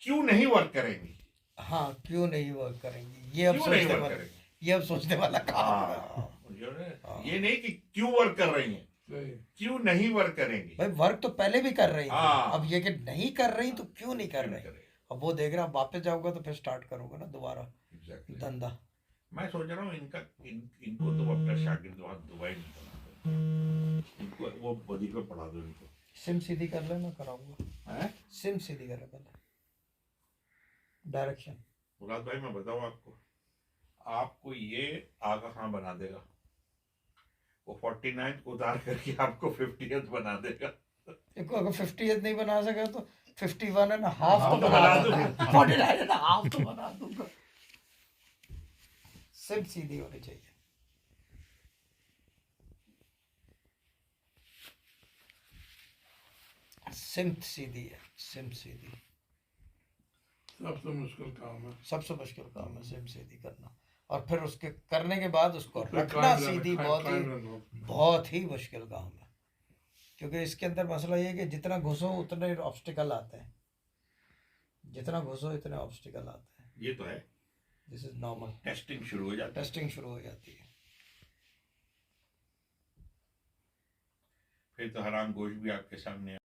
क्यों नहीं वर्क करेंगी, हाँ क्यों नहीं वर्क करेंगी, ये अब क्यों नहीं सोचने वर्क वाला, करेंगी। ये अब सोचने वाला काम है। हाँ, ये नहीं कि क्यों वर्क कर रही हैं, क्यों नहीं वर्क करेंगी। भाई वर्क तो पहले भी कर रही थी, हाँ। अब ये कि नहीं कर रही तो क्यों नहीं कर क्यों रही। नहीं करेंगी। अब वो देख रहा, वापस जाऊंगा तो फिर स्टार्ट करूंगा ना दोबारा Exactly. धंधा। मैं सोच रहा हूँ इनको तो अपना शागिर्द वहाँ दुबई में बना दो, इनको वो वजीफे पढ़ा दो इनको। सिम सीधी कर लेना, कराऊंगा। हैं? सिम सीधी कर पहले, डायरेक्शन। मुराद भाई मैं बताऊँ आपको, आपको ये आगा खां बना देगा, वो 49th उतार करके आपको 50th बना देगा। देखो अगर 50th नहीं बना सका तो 51 एंड हाफ हाँ, तो बना दूंगा, 49 एंड हाफ तो बना दूंगा। सिम सीधी होनी चाहिए। सिम सीधी है, सिम सीधी सबसे मुश्किल काम है, सबसे मुश्किल काम है सिम सीधी करना, और फिर उसके करने के बाद उसको फिर रखना क्लाइंट सीधी रहना, बहुत क्लाइंट ही रहना। बहुत ही मुश्किल काम है। क्योंकि इसके अंदर मसला ये है कि जितना घुसो उतने ऑब्स्टिकल आते हैं, जितना घुसो इतने ऑब्स्टिकल आते हैं। ये तो है, दिस इज नॉर्मल। टेस्टिंग शुरू हो जाती है। टेस्टिंग शुरू हो जाती है। फिर तो हराम गोश्त भी आपके सामने